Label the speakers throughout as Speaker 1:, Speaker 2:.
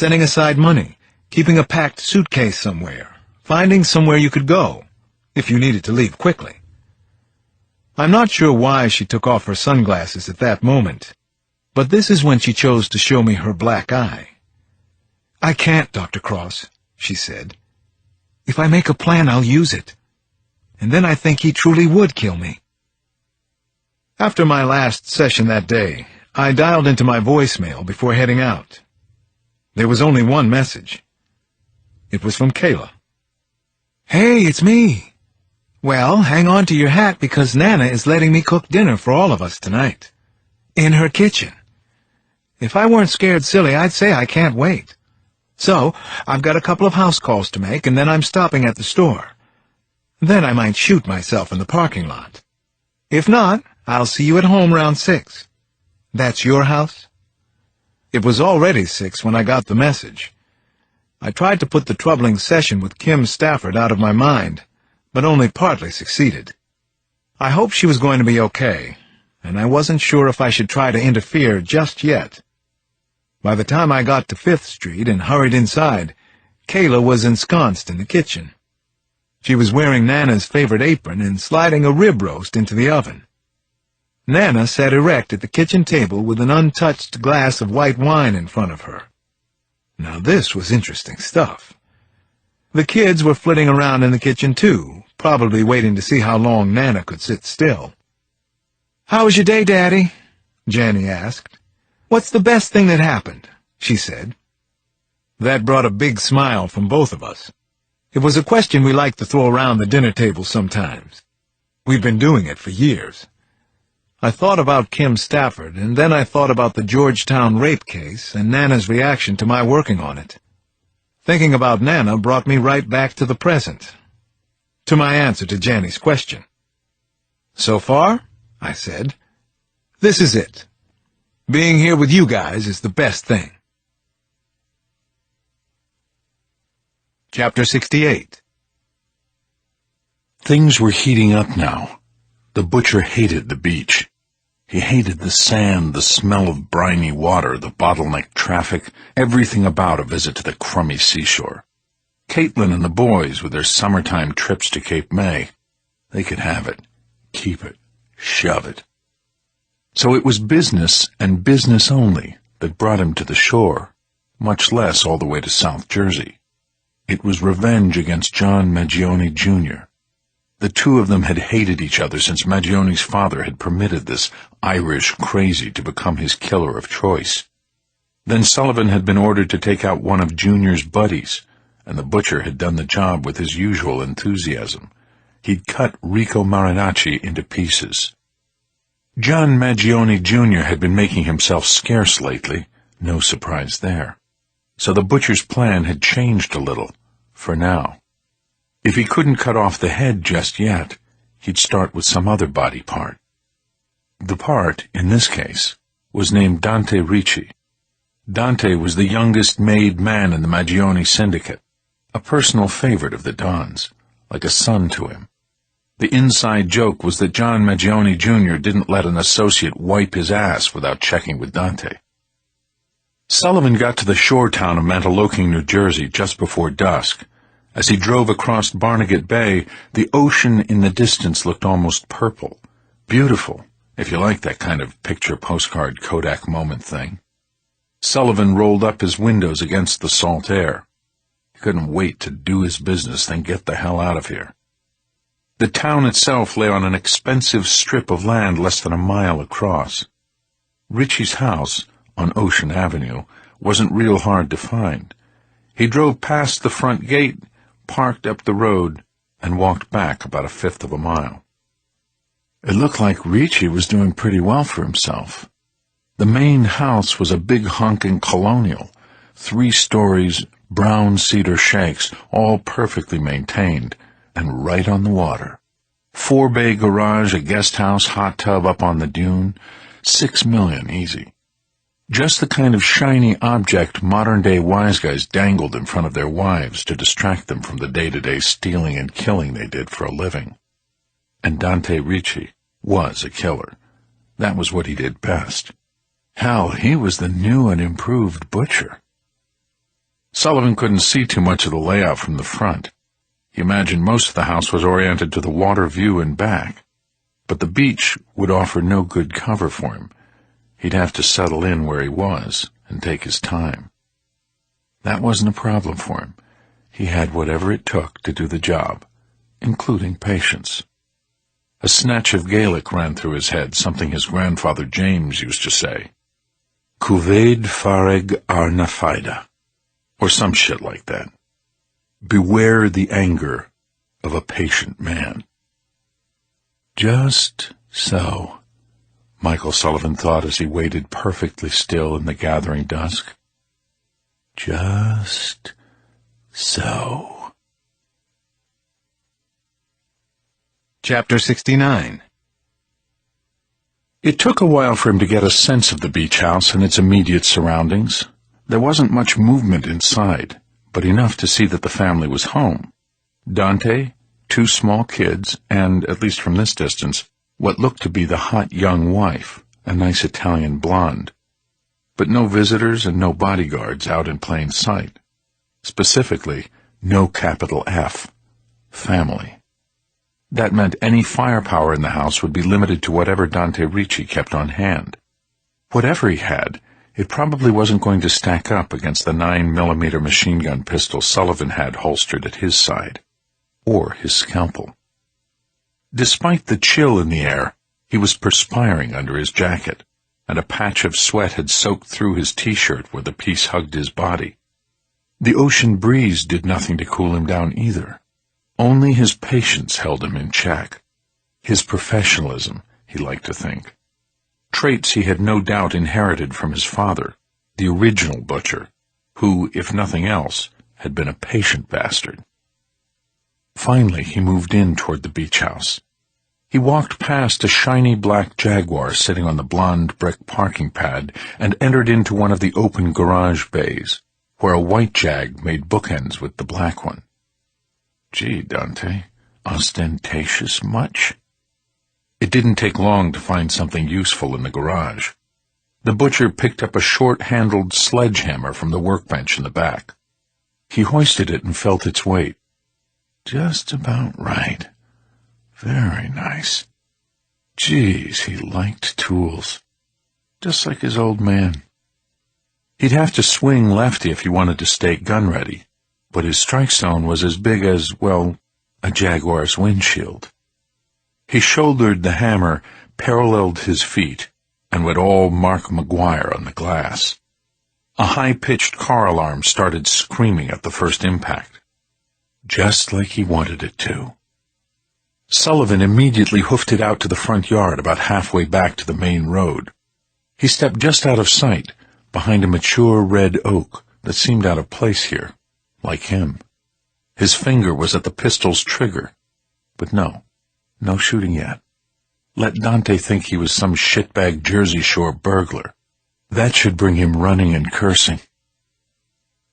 Speaker 1: setting aside money, keeping a packed suitcase somewhere, finding somewhere you could go, if you needed to leave quickly. I'm not sure why she took off her sunglasses at that moment, but this is when she chose to show me her black eye. "I can't, Dr. Cross," she said. "If I make a plan, I'll use it. And then I think he truly would kill me." After my last session that day, I dialed into my voicemail before heading out. There was only one message. It was from Kayla. "Hey, it's me. Well, hang on to your hat because Nana is letting me cook dinner for all of us tonight. In her kitchen. If I weren't scared silly, I'd say I can't wait. So, I've got a couple of house calls to make, and then I'm stopping at the store. Then I might shoot myself in the parking lot. If not, I'll see you at home around 6. That's your house?" It was already 6 when I got the message. I tried to put the troubling session with Kim Stafford out of my mind, but only partly succeeded. I hoped she was going to be okay, and I wasn't sure if I should try to interfere just yet. By the time I got to 5th Street and hurried inside, Kayla was ensconced in the kitchen. She was wearing Nana's favorite apron and sliding a rib roast into the oven. Nana sat erect at the kitchen table with an untouched glass of white wine in front of her. Now this was interesting stuff. The kids were flitting around in the kitchen too, probably waiting to see how long Nana could sit still. "How was your day, Daddy?" Janny asked. "What's the best thing that happened?" she said. That brought a big smile from both of us. It was a question we liked to throw around the dinner table sometimes. We've been doing it for years. I thought about Kim Stafford, and then I thought about the Georgetown rape case and Nana's reaction to my working on it. Thinking about Nana brought me right back to the present, to my answer to Janny's question. "So far," I said, "this is it. Being here with you guys is the best thing." Chapter 68.
Speaker 2: Things were heating up now. The butcher hated the beach. He hated the sand, the smell of briny water, the bottleneck traffic, everything about a visit to the crummy seashore. Caitlin and the boys with their summertime trips to Cape May, they could have it, keep it, shove it. So it was business and business only that brought him to the shore, much less all the way to South Jersey. It was revenge against John Maggioni, Jr. The two of them had hated each other since Maggioni's father had permitted this Irish crazy to become his killer of choice. Then Sullivan had been ordered to take out one of Junior's buddies, and the butcher had done the job with his usual enthusiasm. He'd cut Rico Marinacci into pieces. John Maggioni, Jr. had been making himself scarce lately, no surprise there. So the butcher's plan had changed a little, for now. If he couldn't cut off the head just yet, he'd start with some other body part. The part, in this case, was named Dante Ricci. Dante was the youngest made man in the Maggioni syndicate, a personal favorite of the Don's, like a son to him. The inside joke was that John Maggioni, Jr. didn't let an associate wipe his ass without checking with Dante. Sullivan got to the shore town of Mantoloking, New Jersey, just before dusk. As he drove across Barnegat Bay, the ocean in the distance looked almost purple. Beautiful, if you like that kind of picture postcard Kodak moment thing. Sullivan rolled up his windows against the salt air. He couldn't wait to do his business, then get the hell out of here. The town itself lay on an expensive strip of land less than a mile across. Ritchie's house, on Ocean Avenue, wasn't real hard to find. He drove past the front gate, parked up the road, and walked back about 1/5 of a mile. It looked like Ricci was doing pretty well for himself. The main house was a big honking colonial, 3 stories, brown cedar shakes, all perfectly maintained, and right on the water. 4-bay garage, a guest house, hot tub up on the dune, $6 million easy. Just the kind of shiny object modern-day wise guys dangled in front of their wives to distract them from the day-to-day stealing and killing they did for a living. And Dante Ricci was a killer. That was what he did best. Hell, he was the new and improved butcher. Sullivan couldn't see too much of the layout from the front. He imagined most of the house was oriented to the water view and back, but the beach would offer no good cover for him. He'd have to settle in where he was and take his time. That wasn't a problem for him. He had whatever it took to do the job, including patience. A snatch of Gaelic ran through his head, something his grandfather James used to say. Cuvaid fareg arna faida, or some shit like that. Beware the anger of a patient man. Just so, Michael Sullivan thought as he waited perfectly still in the gathering dusk. Just so.
Speaker 1: Chapter 69.
Speaker 2: It took a while for him to get a sense of the beach house and its immediate surroundings. There wasn't much movement inside, but enough to see that the family was home. Dante, 2 small kids, and, at least from this distance, what looked to be the hot young wife, a nice Italian blonde. But no visitors and no bodyguards out in plain sight. Specifically, no capital F. Family. That meant any firepower in the house would be limited to whatever Dante Ricci kept on hand. Whatever he had, it probably wasn't going to stack up against the 9mm machine gun pistol Sullivan had holstered at his side, or his scalpel. Despite the chill in the air, he was perspiring under his jacket, and a patch of sweat had soaked through his T-shirt where the piece hugged his body. The ocean breeze did nothing to cool him down either. Only his patience held him in check. His professionalism, he liked to think. Traits he had no doubt inherited from his father, the original butcher, who, if nothing else, had been a patient bastard. Finally, he moved in toward the beach house. He walked past a shiny black Jaguar sitting on the blonde brick parking pad and entered into one of the open garage bays, where a white Jag made bookends with the black one. Gee, Dante, ostentatious much? It didn't take long to find something useful in the garage. The butcher picked up a short-handled sledgehammer from the workbench in the back. He hoisted it and felt its weight. Just about right. Very nice. Geez, he liked tools. Just like his old man. He'd have to swing lefty if he wanted to stay gun-ready, but his strike zone was as big as, well, a Jaguar's windshield. He shouldered the hammer, paralleled his feet, and went all Mark McGuire on the glass. A high-pitched car alarm started screaming at the first impact. Just like he wanted it to. Sullivan immediately hoofed it out to the front yard about halfway back to the main road. He stepped just out of sight, behind a mature red oak that seemed out of place here. Like him. His finger was at the pistol's trigger. But no shooting yet. Let Dante think he was some shitbag Jersey Shore burglar. That should bring him running and cursing.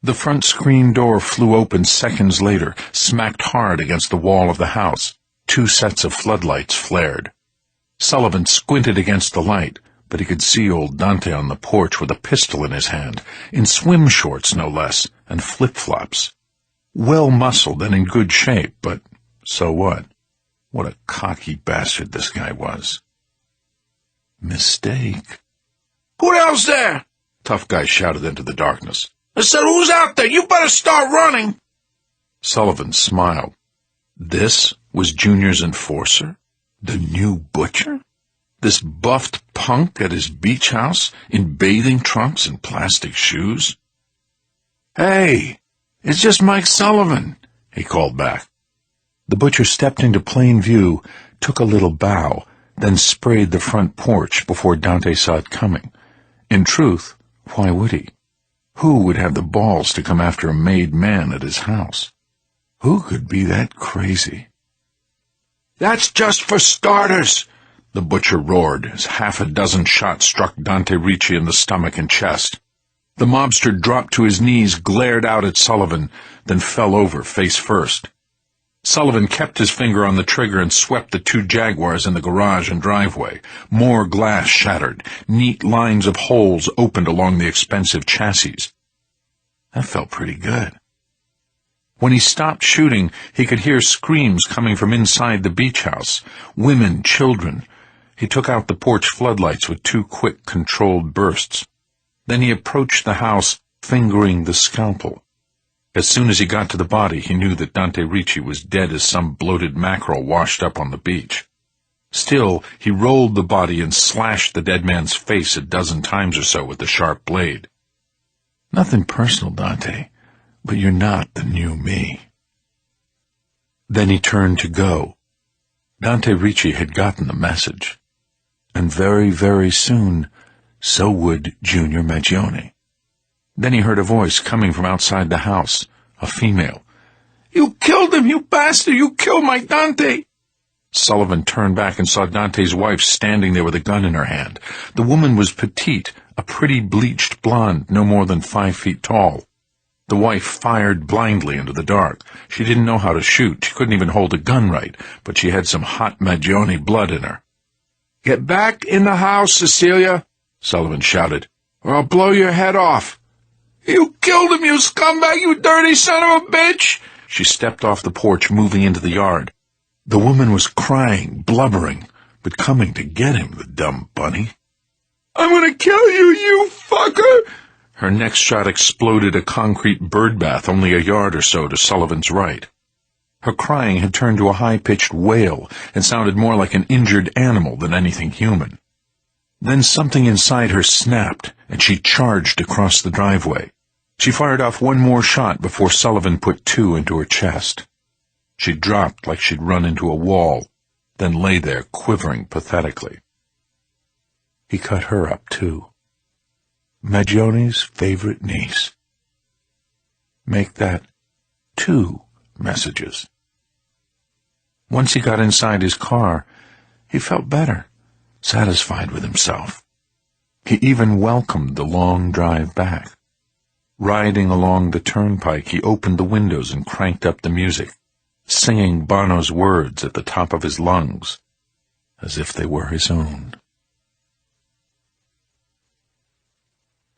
Speaker 2: The front screen door flew open seconds later, smacked hard against the wall of the house. 2 sets of floodlights flared. Sullivan squinted against the light, but he could see old Dante on the porch with a pistol in his hand, in swim shorts no less, and flip-flops. Well-muscled and in good shape, but so what? What a cocky bastard this guy was. Mistake.
Speaker 3: Who the hell's there?
Speaker 2: Tough guy shouted into the darkness.
Speaker 3: I said, who's out there? You better start running.
Speaker 2: Sullivan smiled. This was Junior's enforcer? The new butcher? This buffed punk at his beach house in bathing trunks and plastic shoes? Hey, it's just Mike Sullivan, he called back. The butcher stepped into plain view, took a little bow, then sprayed the front porch before Dante saw it coming. In truth, why would he? Who would have the balls to come after a made man at his house? Who could be that crazy?
Speaker 3: That's just for starters,
Speaker 2: the butcher roared as half a dozen shots struck Dante Ricci in the stomach and chest. The mobster dropped to his knees, glared out at Sullivan, then fell over face first. Sullivan kept his finger on the trigger and swept the 2 Jaguars in the garage and driveway. More glass shattered. Neat lines of holes opened along the expensive chassis. That felt pretty good. When he stopped shooting, he could hear screams coming from inside the beach house. Women, children. He took out the porch floodlights with 2 quick, controlled bursts. Then he approached the house, fingering the scalpel. As soon as he got to the body, he knew that Dante Ricci was dead as some bloated mackerel washed up on the beach. Still, he rolled the body and slashed the dead man's face 12 times or so with the sharp blade. Nothing personal, Dante, but you're not the new me. Then he turned to go. Dante Ricci had gotten the message. And very, very soon, so would Junior Maggione. Then he heard a voice coming from outside the house, a female.
Speaker 3: You killed him, you bastard! You killed my Dante!
Speaker 2: Sullivan turned back and saw Dante's wife standing there with a gun in her hand. The woman was petite, a pretty bleached blonde, no more than 5 feet tall. The wife fired blindly into the dark. She didn't know how to shoot. She couldn't even hold a gun right, but she had some hot Maggione blood in her.
Speaker 3: Get back in the house, Cecilia, Sullivan shouted, or I'll blow your head off. You killed him, you scumbag, you dirty son of a bitch!
Speaker 2: She stepped off the porch, moving into the yard. The woman was crying, blubbering, but coming to get him, the dumb bunny.
Speaker 3: I'm gonna kill you, you fucker!
Speaker 2: Her next shot exploded a concrete birdbath only a yard or so to Sullivan's right. Her crying had turned to a high-pitched wail and sounded more like an injured animal than anything human. Then something inside her snapped, and she charged across the driveway. She fired off 1 more shot before Sullivan put 2 into her chest. She dropped like she'd run into a wall, then lay there quivering pathetically. He cut her up, too. Maggione's favorite niece. Make that 2 messages. Once he got inside his car, he felt better, satisfied with himself. He even welcomed the long drive back. Riding along the turnpike, he opened the windows and cranked up the music, singing Bono's words at the top of his lungs, as if they were his own.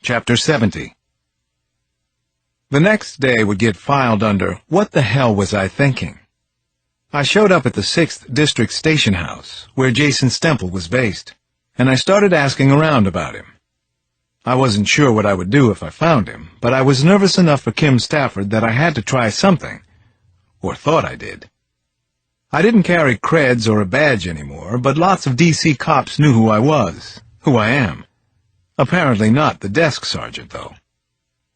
Speaker 1: Chapter 70. The next day would get filed under, "What the hell was I thinking?" I showed up at the 6th District Station House, where Jason Stemple was based, and I started asking around about him. I wasn't sure what I would do if I found him, but I was nervous enough for Kim Stafford that I had to try something, or thought I did. I didn't carry creds or a badge anymore, but lots of D.C. cops knew who I was, who I am. Apparently not the desk sergeant, though.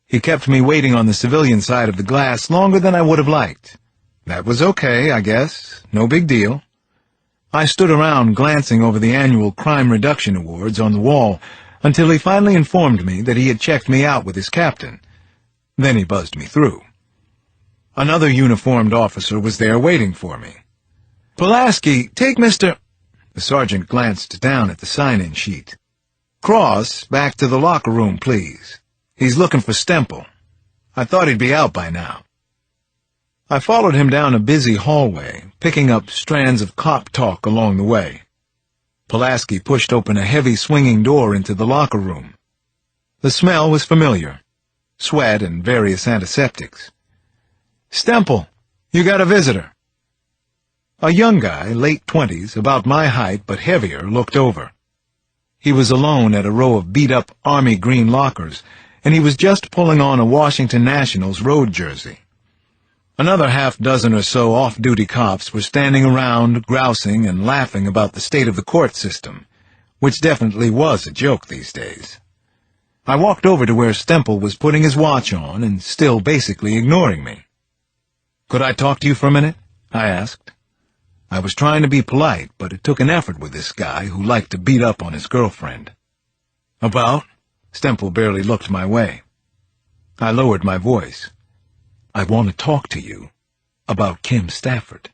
Speaker 1: He kept me waiting on the civilian side of the glass longer than I would have liked. That was okay, I guess. No big deal. I stood around glancing over the annual Crime Reduction Awards on the wall until he finally informed me that he had checked me out with his captain. Then he buzzed me through. Another uniformed officer was there waiting for me. "Pulaski, take Mr.—" The sergeant glanced down at the sign-in sheet. "Cross, back to the locker room, please. He's looking for Stemple. I thought he'd be out by now." I followed him down a busy hallway, picking up strands of cop talk along the way. Pulaski pushed open a heavy swinging door into the locker room. The smell was familiar. Sweat and various antiseptics. "Stemple, you got a visitor." A young guy, late 20s, about my height but heavier, looked over. He was alone at a row of beat-up army green lockers, and he was just pulling on a Washington Nationals road jersey. Another half-dozen or so off-duty cops were standing around, grousing and laughing about the state of the court system, which definitely was a joke these days. I walked over to where Stemple was putting his watch on and still basically ignoring me. "Could I talk to you for a minute?" I asked. I was trying to be polite, but it took an effort with this guy who liked to beat up on his girlfriend. "About?" Stemple barely looked my way. I lowered my voice. "I want to talk to you about Kim Stafford."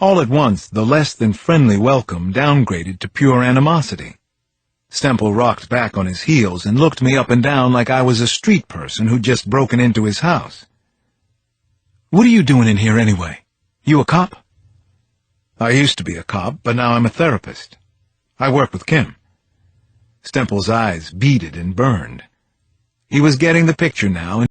Speaker 1: All at once, the less-than-friendly welcome downgraded to pure animosity. Stemple rocked back on his heels and looked me up and down like I was a street person who'd just broken into his house. "What are you doing in here anyway? You a cop?" "I used to be a cop, but now I'm a therapist. I work with Kim." Stemple's eyes beaded and burned. He was getting the picture now,